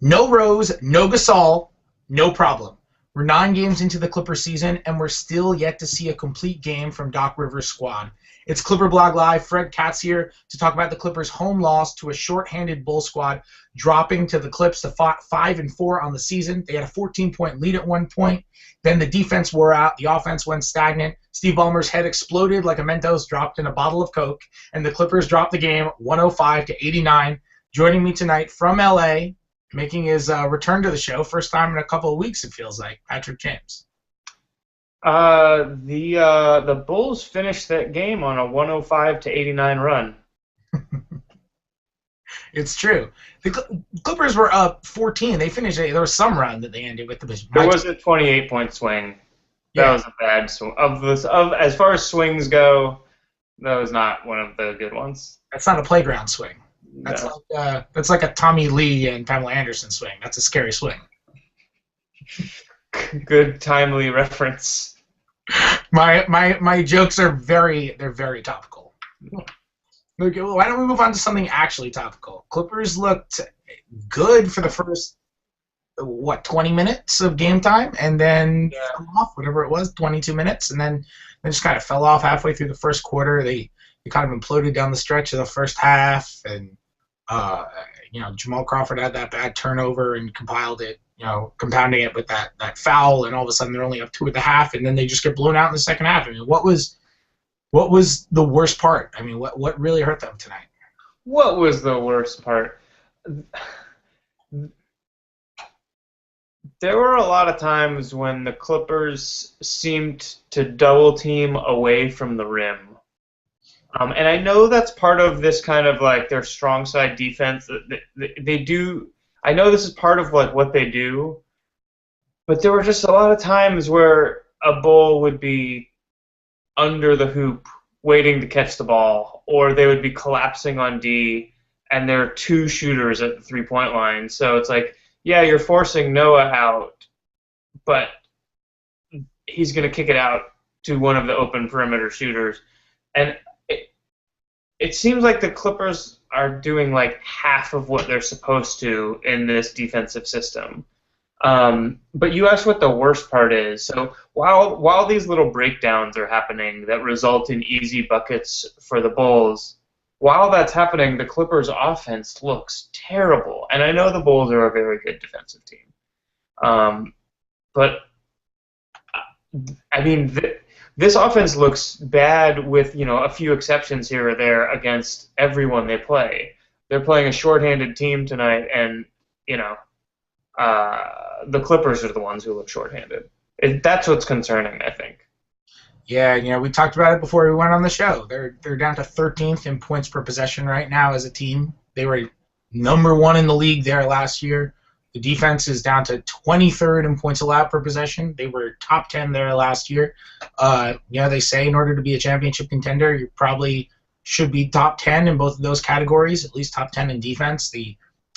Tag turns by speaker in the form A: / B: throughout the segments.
A: No Rose, no Gasol, no problem. We're 9 games into the Clippers season, and we're still yet to see a complete game from Doc Rivers' squad. It's ClipperBlog Live. Fred Katz here to talk about the Clippers' home loss to a short-handed Bull squad, dropping to the Clips to 5-4 on the season. They had a 14-point lead at one point. Then the defense wore out. The offense went stagnant. Steve Ballmer's head exploded like a Mentos dropped in a bottle of Coke, and the Clippers dropped the game 105-89. Joining me tonight from L.A., making his return to the show, first time in a couple of weeks, it feels like, Patrick James.
B: The Bulls finished that game on a 105-89 run.
A: It's true. The Clippers were up 14. They finished. There was some run that they ended with.
B: There was a 28-point swing. That was a bad swing. As far as swings go, that was not one of the good ones.
A: That's not a playground swing. That's
B: No.
A: that's like a Tommy Lee and Pamela Anderson swing. That's a scary swing.
B: Good timely reference.
A: My jokes are very topical. Okay, well, why don't we move on to something actually topical? Clippers looked good for the first 20 minutes of game time, and then fell off, whatever it was, 22 minutes, and then they just kind of fell off halfway through the first quarter. They kind of imploded down the stretch of the first half, and Jamal Crawford had that bad turnover and compounding it with that foul, and all of a sudden they're only up 2 at the half, and then they just get blown out in the second half. I mean, what was the worst part? I mean, what really hurt them tonight?
B: What was the worst part? There were a lot of times when the Clippers seemed to double team away from the rim. And I know that's part of this kind of like their strong side defense. They do. I know this is part of like what they do, but there were just a lot of times where a Bull would be under the hoop waiting to catch the ball, or they would be collapsing on D, and there are 2 shooters at the 3-point line. So it's like, yeah, you're forcing Noah out, but he's going to kick it out to one of the open perimeter shooters. And it seems like the Clippers are doing like half of what they're supposed to in this defensive system. But you asked what the worst part is. So while these little breakdowns are happening that result in easy buckets for the Bulls, while that's happening, the Clippers' offense looks terrible. And I know the Bulls are a very good defensive team. But I mean, this offense looks bad with a few exceptions here or there against everyone they play. They're playing a shorthanded team tonight, and the Clippers are the ones who look shorthanded. That's what's concerning, I think.
A: Yeah, we talked about it before we went on the show. They're down to 13th in points per possession right now as a team. They were number 1 in the league there last year. The defense is down to 23rd in points allowed per possession. They were top 10 there last year. They say in order to be a championship contender, you probably should be top 10 in both of those categories, at least top 10 in defense.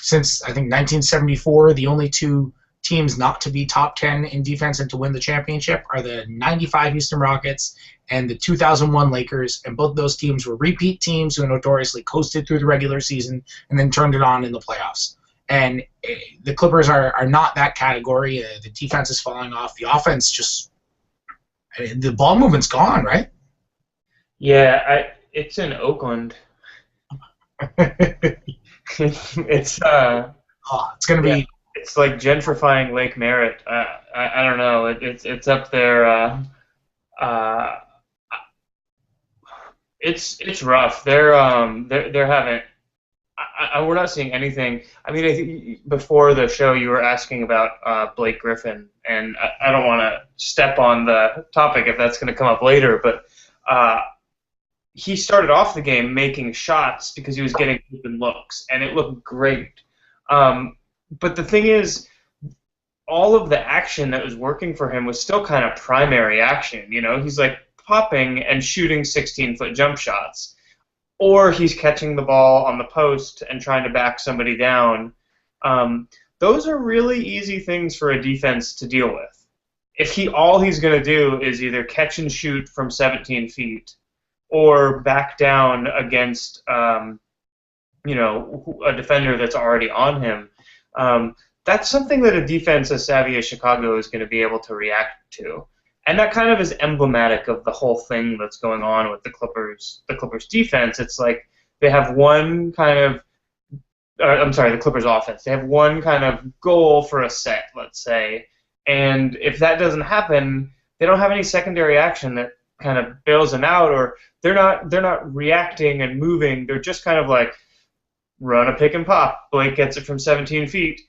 A: Since, I think, 1974, the only 2 teams not to be top 10 in defense and to win the championship are the 95 Houston Rockets and the 2001 Lakers, and both those teams were repeat teams who notoriously coasted through the regular season and then turned it on in the playoffs. And the Clippers are not that category. The defense is falling off. The offense the ball movement's gone, right?
B: Yeah, it's in Oakland. It's
A: going to be.
B: It's like gentrifying Lake Merritt. I don't know. It's up there. It's rough. They're having. We're not seeing anything. I mean, I think before the show you were asking about Blake Griffin, and I don't want to step on the topic if that's going to come up later, but he started off the game making shots because he was getting open looks, and it looked great. But the thing is, all of the action that was working for him was still kind of primary action. He's like popping and shooting 16-foot jump shots. Or he's catching the ball on the post and trying to back somebody down. Those are really easy things for a defense to deal with. If all he's going to do is either catch and shoot from 17 feet or back down against a defender that's already on him, that's something that a defense as savvy as Chicago is going to be able to react to. And that kind of is emblematic of the whole thing that's going on with the Clippers defense. It's like they have one kind of, the Clippers offense. They have one kind of goal for a set, let's say, and if that doesn't happen, they don't have any secondary action that kind of bails them out, or they're not reacting and moving. They're just kind of like run a pick and pop. Blake gets it from 17 feet.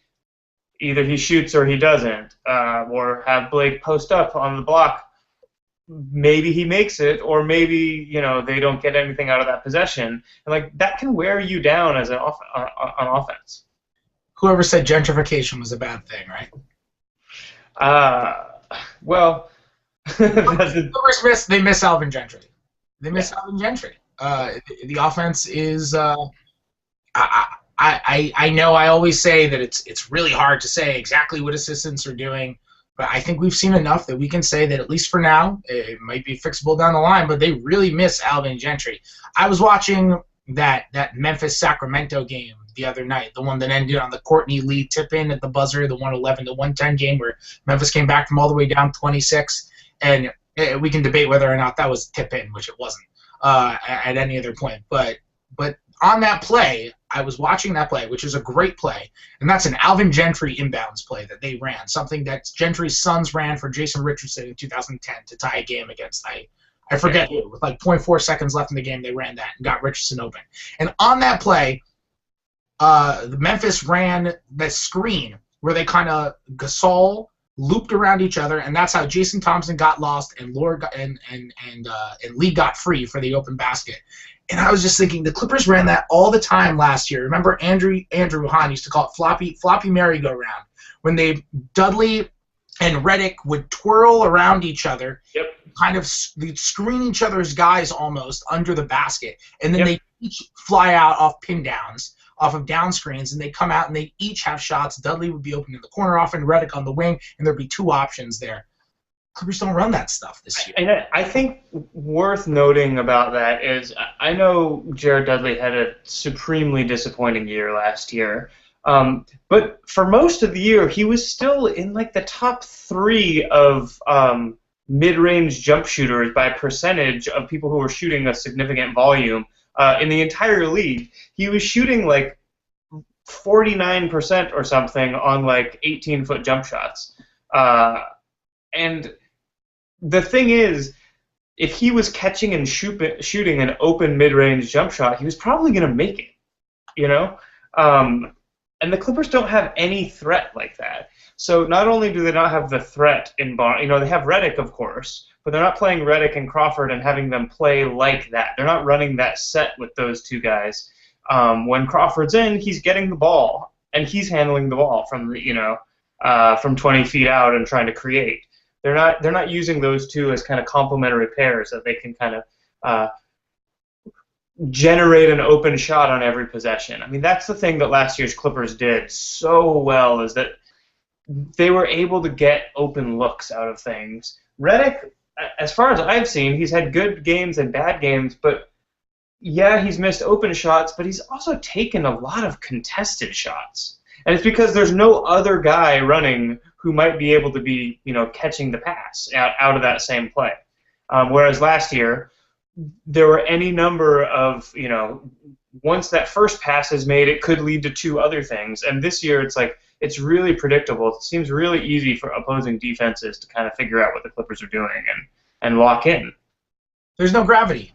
B: Either he shoots or he doesn't, or have Blake post up on the block. Maybe he makes it, or maybe they don't get anything out of that possession, and like that can wear you down as on offense.
A: Whoever said gentrification was a bad thing, right?
B: Well,
A: they miss Alvin Gentry. Alvin Gentry. The offense is. I know I always say that it's really hard to say exactly what assistants are doing, but I think we've seen enough that we can say that at least for now, it might be fixable down the line, but they really miss Alvin Gentry. I was watching that Memphis-Sacramento game the other night, the one that ended on the Courtney Lee tip-in at the buzzer, the 111-110 game where Memphis came back from all the way down 26, and we can debate whether or not that was a tip-in, which it wasn't at any other point, but on that play, I was watching that play, which is a great play, and that's an Alvin Gentry inbounds play that they ran, something that Gentry's sons ran for Jason Richardson in 2010 to tie a game against, I forget who, with like 0.4 seconds left in the game, they ran that and got Richardson open. And on that play, the Memphis ran the screen where they kind of Gasol looped around each other, and that's how Jason Thompson got lost and Lee got free for the open basket. And I was just thinking, the Clippers ran that all the time last year. Remember Andrew Hahn used to call it floppy merry-go-round, when Dudley and Redick would twirl around each other, kind of they'd screen each other's guys almost under the basket, and then they each fly out off pin downs, off of down screens, and they come out and they each have shots. Dudley would be open in the corner, often Redick on the wing, and there'd be two options there. Clippers don't run that stuff this year.
B: And I think worth noting about that is I know Jared Dudley had a supremely disappointing year last year, but for most of the year he was still in like the top 3 of mid-range jump shooters by percentage of people who were shooting a significant volume in the entire league. He was shooting like 49% or something on like 18-foot jump shots. And the thing is, if he was catching and shooting an open mid-range jump shot, he was probably going to make it, and the Clippers don't have any threat like that. So not only do they not have the threat in they have Redick, of course, but they're not playing Redick and Crawford and having them play like that. They're not running that set with those two guys. When Crawford's in, he's getting the ball, and he's handling the ball from from 20 feet out and trying to create. They're not using those two as kind of complementary pairs that they can kind of generate an open shot on every possession. I mean, that's the thing that last year's Clippers did so well, is that they were able to get open looks out of things. Redick, as far as I've seen, he's had good games and bad games, but yeah, he's missed open shots, but he's also taken a lot of contested shots. And it's because there's no other guy running who might be able to be, catching the pass out of that same play. Whereas last year, there were any number of, once that first pass is made, it could lead to 2 other things. And this year, it's really predictable. It seems really easy for opposing defenses to kind of figure out what the Clippers are doing and lock in. There's
A: no gravity.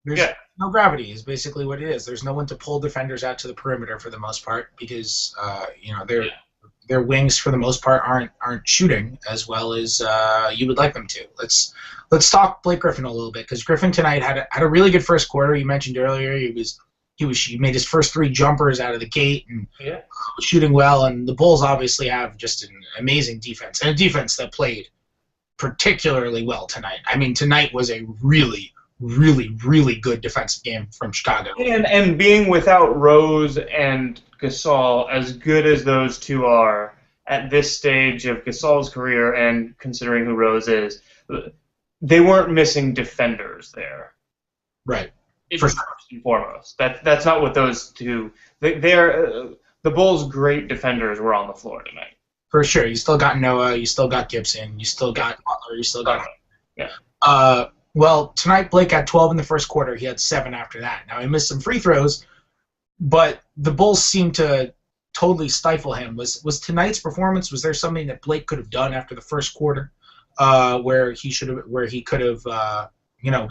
A: No gravity is basically what it is. There's no one to pull defenders out to the perimeter for the most part because their wings for the most part aren't shooting as well as you would like them to. Let's talk Blake Griffin a little bit, because Griffin tonight had a really good first quarter. You mentioned earlier he made his first 3 jumpers out of the gate and shooting well. And the Bulls obviously have just an amazing defense, and a defense that played particularly well tonight. I mean, tonight was a really, really, really good defensive game from Chicago.
B: And being without Rose and Gasol, as good as those two are at this stage of Gasol's career, and considering who Rose is, they weren't missing defenders there.
A: Right.
B: First and foremost, that's not what those two. They're the Bulls' great defenders were on the floor tonight.
A: For sure. You still got Noah. You still got Gibson. You still got Butler. You still got.
B: Yeah.
A: Well, tonight Blake had 12 in the first quarter. He had 7 after that. Now he missed some free throws, but the Bulls seemed to totally stifle him. Was tonight's performance? Was there something that Blake could have done after the first quarter, where he could have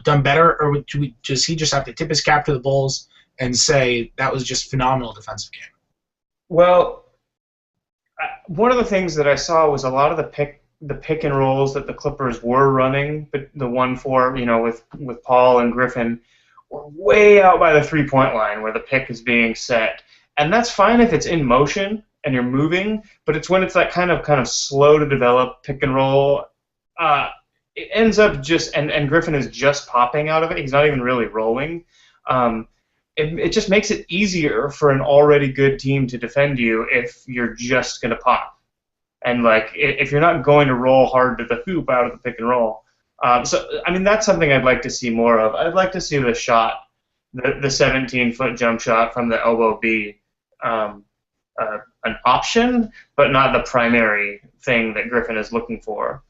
A: done better, or does he just have to tip his cap to the Bulls and say that was just phenomenal defensive game?
B: Well, one of the things that I saw was a lot of the pick and rolls that the Clippers were running, but the 1-4, with Paul and Griffin, were way out by the 3-point line where the pick is being set. And that's fine if it's in motion and you're moving, but it's when it's that kind of slow to develop pick and roll. It ends up just and Griffin is just popping out of it. He's not even really rolling. It just makes it easier for an already good team to defend you if you're just going to pop. And, if you're not going to roll hard to the hoop out of the pick and roll. That's something I'd like to see more of. I'd like to see the shot, the 17-foot jump shot from the elbow be an option, but not the primary thing that Griffin is looking for.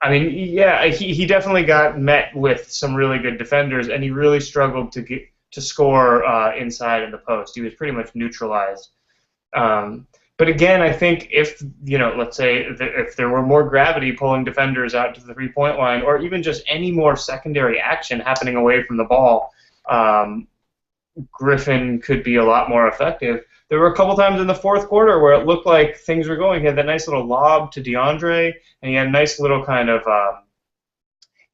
B: He definitely got met with some really good defenders, and he really struggled to score inside in the post. He was pretty much neutralized. But again, I think let's say if there were more gravity pulling defenders out to the 3-point line, or even just any more secondary action happening away from the ball, Griffin could be a lot more effective. There were a couple times in the fourth quarter where it looked like things were going. He had that nice little lob to DeAndre, and he had a nice little kind of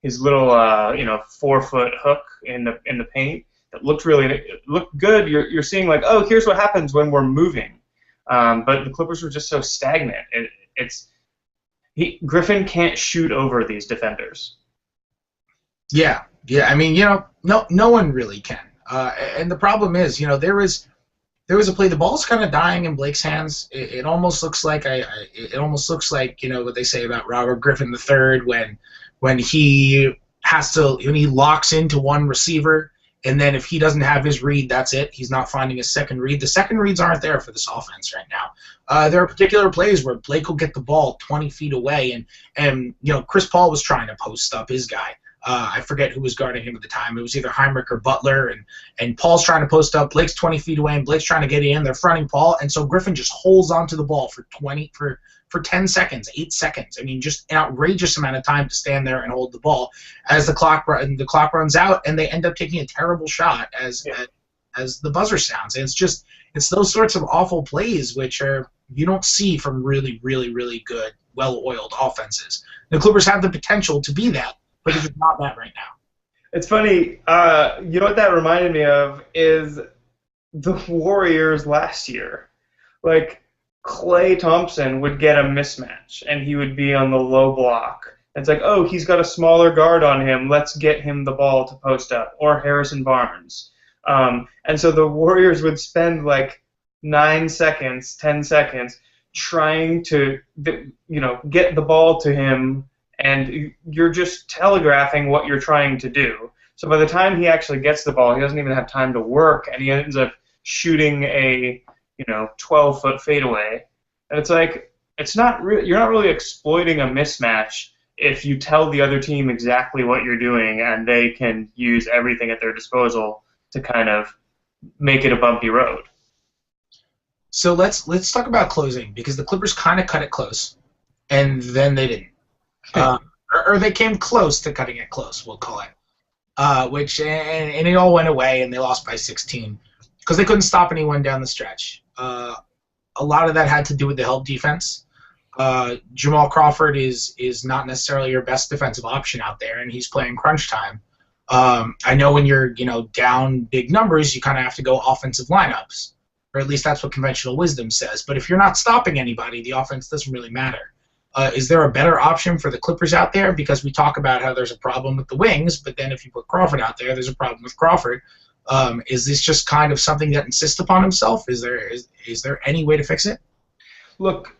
B: his little 4-foot hook in the paint that looked good. You're seeing here's what happens when we're moving. But the Clippers were just so stagnant. Griffin can't shoot over these defenders.
A: Yeah. No one really can. And the problem is, there was a play. The ball's kind of dying in Blake's hands. It almost looks like what they say about Robert Griffin III when he locks into one receiver. And then if he doesn't have his read, that's it. He's not finding his second read. The second reads aren't there for this offense right now. There are particular plays where Blake will get the ball 20 feet away, and Chris Paul was trying to post up his guy. I forget who was guarding him at the time. It was either Heinrich or Butler, and Paul's trying to post up. Blake's 20 feet away, and Blake's trying to get in. They're fronting Paul, and so Griffin just holds onto the ball for 10 seconds, 8 seconds. Just an outrageous amount of time to stand there and hold the ball as the clock runs out, and they end up taking a terrible shot as the buzzer sounds. And it's those sorts of awful plays which you don't see from really, really, really good, well-oiled offenses. The Clippers have the potential to be that, but it's not that right now.
B: It's funny. What that reminded me of is the Warriors last year. Klay Thompson would get a mismatch, and he would be on the low block. It's he's got a smaller guard on him. Let's get him the ball to post up. Or Harrison Barnes. And so the Warriors would spend 9 seconds, 10 seconds trying to get the ball to him, and you're just telegraphing what you're trying to do. So by the time he actually gets the ball, he doesn't even have time to work, and he ends up shooting a 12-foot fadeaway. And it's not you're not really exploiting a mismatch if you tell the other team exactly what you're doing, and they can use everything at their disposal to kind of make it a bumpy road.
A: So let's talk about closing, because the Clippers kind of cut it close, and then they didn't. Or they came close to cutting it close, we'll call it. And it all went away, and they lost by 16 because they couldn't stop anyone down the stretch. A lot of that had to do with the help defense. Jamal Crawford is not necessarily your best defensive option out there, and he's playing crunch time. I know when you're down big numbers, you kind of have to go offensive lineups, or at least that's what conventional wisdom says. But if you're not stopping anybody, the offense doesn't really matter. Is there a better option for the Clippers out there? Because we talk about how there's a problem with the wings, but then if you put Crawford out there, there's a problem with Crawford. Is this just kind of something that insists upon himself? Is there any way to fix it?
B: Look,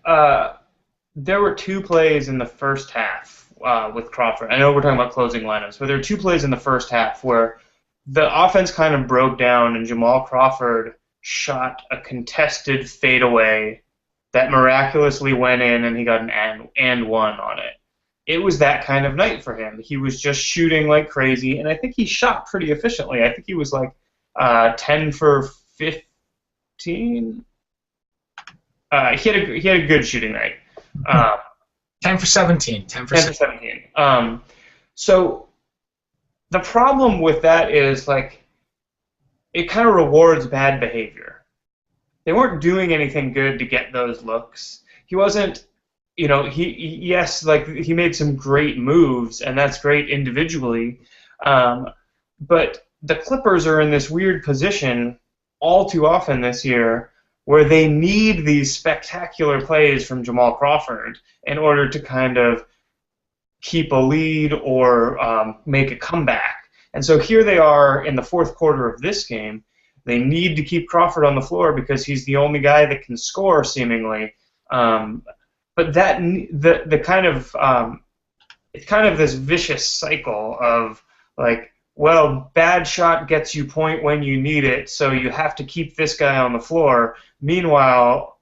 B: there were 2 plays in the first half with Crawford. I know we're talking about closing lineups, but there were 2 plays in the first half where the offense kind of broke down and Jamal Crawford shot a contested fadeaway that miraculously went in, and he got an and one on it. It was that kind of night for him. He was just shooting like crazy, and I think he shot pretty efficiently. I think he was like 10 for 15. He had a good shooting night.
A: 10 for 17. 10 for
B: 17. So the problem with that is like it kind of rewards bad behavior. They weren't doing anything good to get those looks. He wasn't, yes, like he made some great moves, and that's great individually. But the Clippers are in this weird position all too often this year where they need these spectacular plays from Jamal Crawford in order to kind of keep a lead or make a comeback. And so here they are in the fourth quarter of this game. They need to keep Crawford on the floor because he's the only guy that can score, seemingly. But that the kind of it's kind of this vicious cycle of like, well, bad shot gets you point when you need it, so you have to keep this guy on the floor. Meanwhile,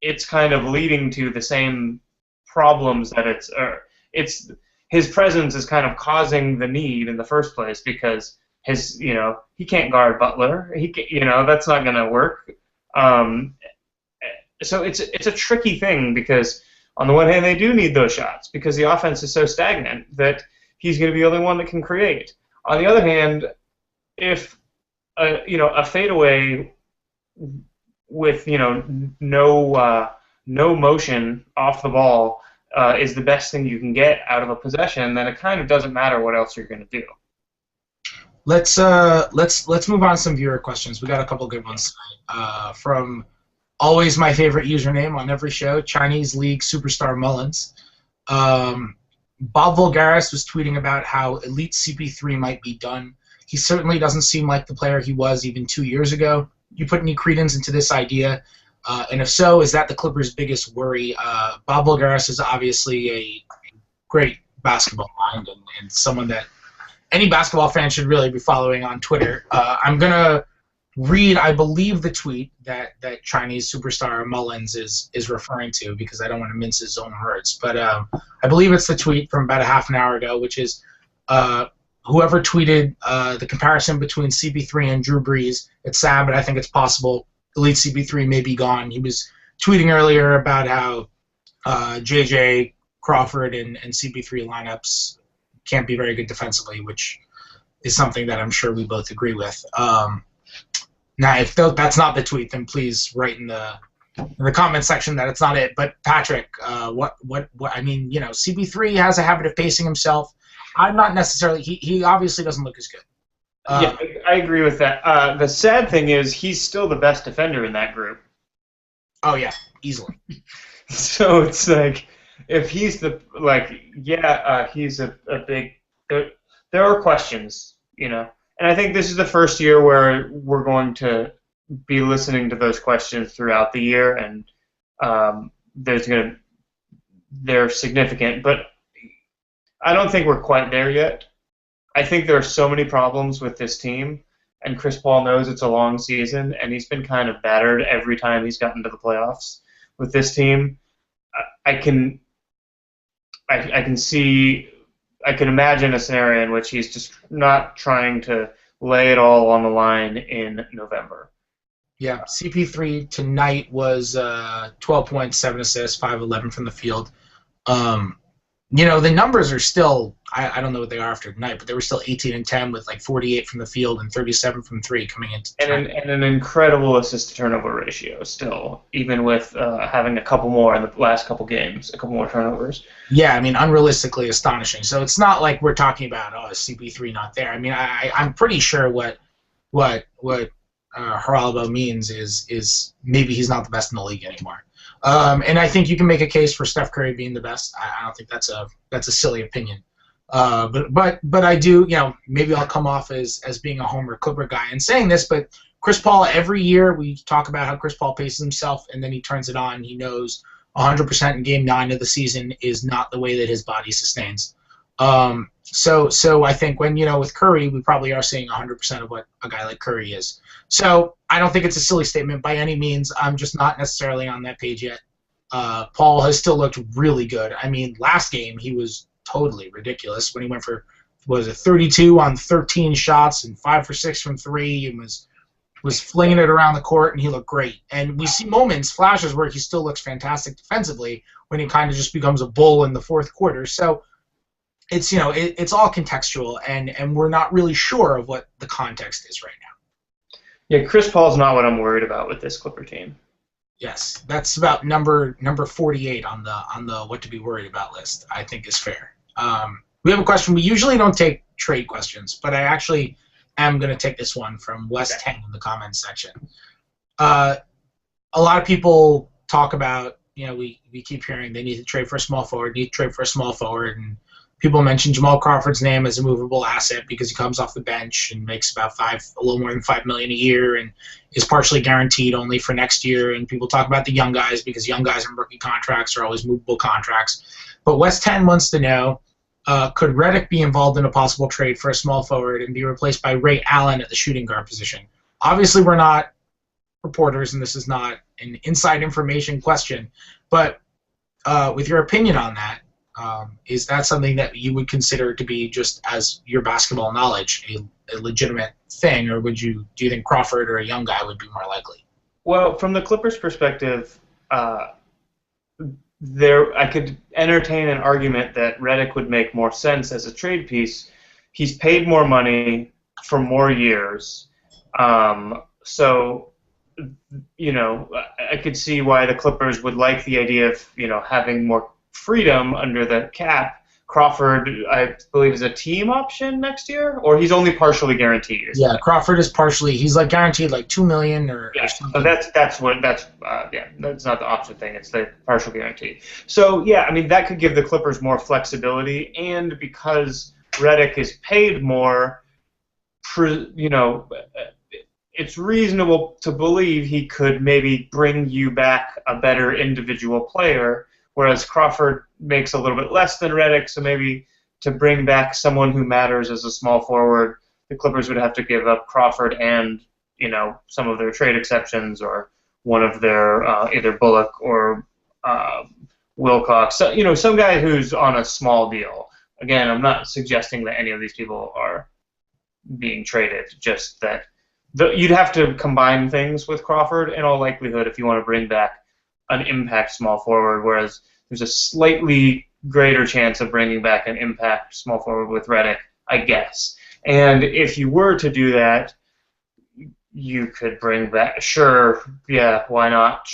B: it's kind of leading to the same problems that it's his presence is kind of causing the need in the first place because he can't guard Butler. That's not going to work. So it's a tricky thing because on the one hand they do need those shots because the offense is so stagnant that he's going to be the only one that can create. On the other hand, if a fadeaway with no motion off the ball is the best thing you can get out of a possession, then it kind of doesn't matter what else you're going to do.
A: Let's move on to some viewer questions. We got a couple good ones tonight. From always my favorite username on every show, Chinese League Superstar Mullins. Bob Vulgaris was tweeting about how elite CP3 might be done. He certainly doesn't seem like the player he was even 2 years ago. You put any credence into this idea? And if so, is that the Clippers' biggest worry? Bob Vulgaris is obviously a great basketball mind and someone that any basketball fan should really be following on Twitter. I'm going to read, I believe, the tweet that Chinese superstar Mullins is referring to because I don't want to mince his own words. But I believe it's the tweet from about a half an hour ago, which is whoever tweeted the comparison between CP3 and Drew Brees. It's sad, but I think it's possible. Elite CP3 may be gone. He was tweeting earlier about how JJ, Crawford, and CP3 lineups can't be very good defensively, which is something that I'm sure we both agree with. Now, if that's not the tweet, then please write in the comment section that it's not it. But Patrick, what I mean, CP3 has a habit of pacing himself. I'm not necessarily. He obviously doesn't look as good.
B: Yeah, I agree with that. The sad thing is he's still the best defender in that group.
A: Oh yeah, easily.
B: So it's like if he's he's a big. There are questions, and I think this is the first year where we're going to be listening to those questions throughout the year, and they're significant, but I don't think we're quite there yet. I think there are so many problems with this team, and Chris Paul knows it's a long season, and he's been kind of battered every time he's gotten to the playoffs with this team. I can imagine a scenario in which he's just not trying to lay it all on the line in November.
A: Yeah, CP3 tonight was 12 points, 7 assists, 5-11 from the field. The numbers are still, I don't know what they are after tonight, but they were still 18 and 10 with like 48 from the field and 37 from three coming into tonight.
B: And an incredible assist-to-turnover ratio still, even with having a couple more in the last couple games, a couple more turnovers.
A: Yeah, I mean, unrealistically astonishing. So it's not like we're talking about, CP3 not there. I mean, I'm pretty sure what Haralabo means is maybe he's not the best in the league anymore. And I think you can make a case for Steph Curry being the best. I don't think that's a silly opinion. But I do, maybe I'll come off as being a Homer Clipper guy and saying this, but Chris Paul, every year we talk about how Chris Paul paces himself and then he turns it on. He knows 100% in Game 9 of the season is not the way that his body sustains. So I think when, with Curry, we probably are seeing 100% of what a guy like Curry is. So I don't think it's a silly statement by any means. I'm just not necessarily on that page yet. Paul has still looked really good. I mean, last game he was totally ridiculous when he went for, was it 32 on 13 shots and 5 for 6 from three, and was flinging it around the court, and he looked great. And we see moments, flashes, where he still looks fantastic defensively when he kind of just becomes a bull in the fourth quarter. So it's it's all contextual, and we're not really sure of what the context is right now.
B: Yeah, Chris Paul's not what I'm worried about with this Clipper team.
A: Yes, that's about number 48 on the what to be worried about list. I think is fair. We have a question. We usually don't take trade questions, but I actually am going to take this one from West 10 in the comments section. A lot of people talk about, we keep hearing they need to trade for a small forward, and people mention Jamal Crawford's name as a movable asset because he comes off the bench and makes about a little more than $5 million a year, and is partially guaranteed only for next year. And people talk about the young guys because young guys in rookie contracts are always movable contracts. But West 10 wants to know, could Redick be involved in a possible trade for a small forward and be replaced by Ray Allen at the shooting guard position? Obviously, we're not reporters, and this is not an inside information question, but with your opinion on that, is that something that you would consider to be, just as your basketball knowledge, a legitimate thing, or do you think Crawford or a young guy would be more likely?
B: Well, from the Clippers' perspective, I could entertain an argument that Redick would make more sense as a trade piece. He's paid more money for more years, so I could see why the Clippers would like the idea of having more freedom under the cap. Crawford, I believe, is a team option next year, or he's only partially guaranteed.
A: Yeah, Crawford is partially. He's guaranteed $2 million or something.
B: So that's not the option thing. It's the partial guarantee. So yeah, I mean that could give the Clippers more flexibility, and because Redick is paid more, it's reasonable to believe he could maybe bring you back a better individual player. Whereas Crawford makes a little bit less than Redick, so maybe to bring back someone who matters as a small forward, the Clippers would have to give up Crawford and some of their trade exceptions, or one of their either Bullock or Wilcox. So, some guy who's on a small deal. Again, I'm not suggesting that any of these people are being traded. Just that you'd have to combine things with Crawford in all likelihood if you want to bring back an impact small forward, whereas there's a slightly greater chance of bringing back an impact small forward with Redick, I guess. And if you were to do that, you could bring back, why not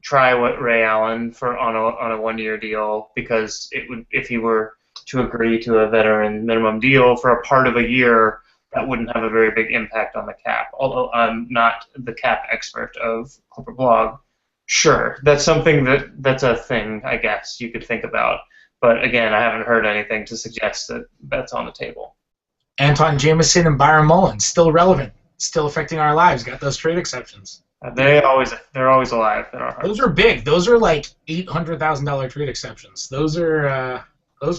B: try what Ray Allen on a one-year deal, because it would, if he were to agree to a veteran minimum deal for a part of a year, that wouldn't have a very big impact on the cap. Although I'm not the cap expert of ClipperBlog. Sure, that's something that's a thing, I guess, you could think about. But again, I haven't heard anything to suggest that that's on the table.
A: Anton Jameson and Byron Mullins, still relevant, still affecting our lives, got those trade exceptions.
B: They're always alive in our hearts.
A: Those are big. Those are $800,000 trade exceptions. Those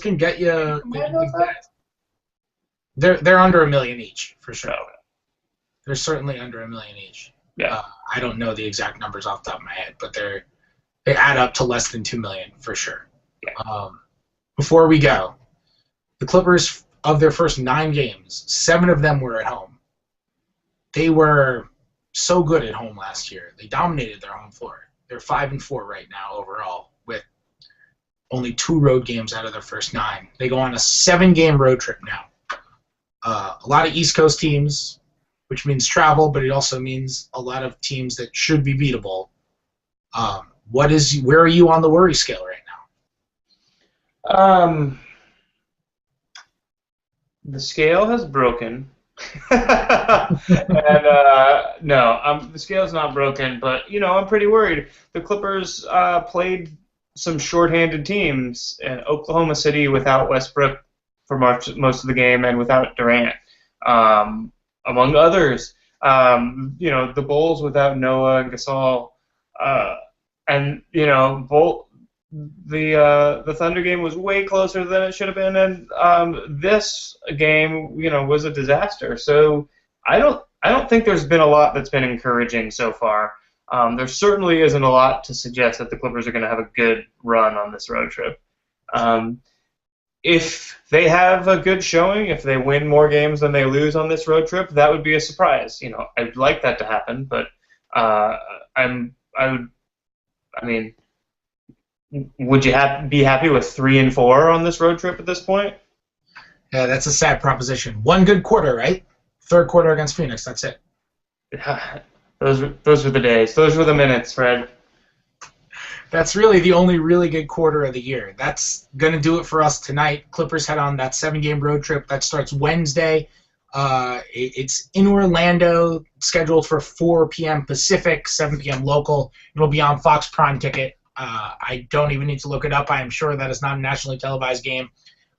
A: can get you. They're under $1 million each, for sure. Okay. They're certainly under $1 million each.
B: Yeah.
A: I don't know the exact numbers off the top of my head, but they add up to less than $2 million for sure.
B: Yeah.
A: Before we go, the Clippers, of their first 9 games, 7 of them were at home. They were so good at home last year. They dominated their home floor. They're 5-4 right now overall, with only 2 road games out of their first 9. They go on a 7-game road trip now. A lot of East Coast teams, which means travel, but it also means a lot of teams that should be beatable. Where are you on the worry scale right now?
B: The scale has broken. And no, the scale's not broken, but I'm pretty worried. The Clippers played some shorthanded teams in Oklahoma City without Westbrook for most of the game, and without Durant, among others. The Bulls without Noah and Gasol, and the Thunder game was way closer than it should have been, and this game, was a disaster. So I don't think there's been a lot that's been encouraging so far. There certainly isn't a lot to suggest that the Clippers are going to have a good run on this road trip. If they have a good showing, if they win more games than they lose on this road trip, that would be a surprise. I'd like that to happen, but I mean, would you be happy with 3-4 on this road trip at this point?
A: Yeah, that's a sad proposition. One good quarter, right? Third quarter against Phoenix. That's it.
B: Those were the days. Those were the minutes, Fred.
A: That's really the only really good quarter of the year. That's going to do it for us tonight. Clippers head on that 7-game road trip. That starts Wednesday. It's in Orlando, scheduled for 4 p.m. Pacific, 7 p.m. local. It'll be on Fox Prime Ticket. I don't even need to look it up. I am sure that is not a nationally televised game.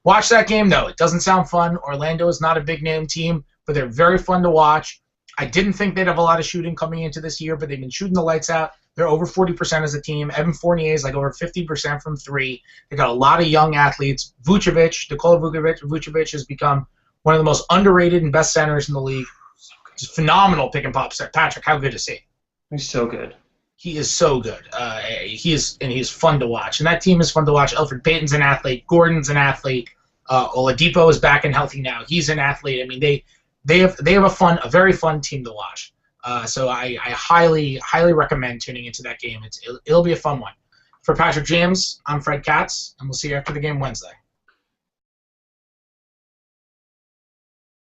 A: Watch that game, though. It doesn't sound fun. Orlando is not a big-name team, but they're very fun to watch. I didn't think they'd have a lot of shooting coming into this year, but they've been shooting the lights out. They're over 40% as a team. Evan Fournier is like over 50% from three. They got a lot of young athletes. Nikola Vucevic has become one of the most underrated and best centers in the league. Just phenomenal pick and pop set. Patrick, how good is he?
B: He's so good.
A: He is so good. He's fun to watch. And that team is fun to watch. Elfrid Payton's an athlete. Gordon's an athlete. Oladipo is back and healthy now. He's an athlete. I mean, they have a very fun team to watch. So I highly recommend tuning into that game. It'll be a fun one. For Patrick James, I'm Fred Katz, and we'll see you after the game Wednesday.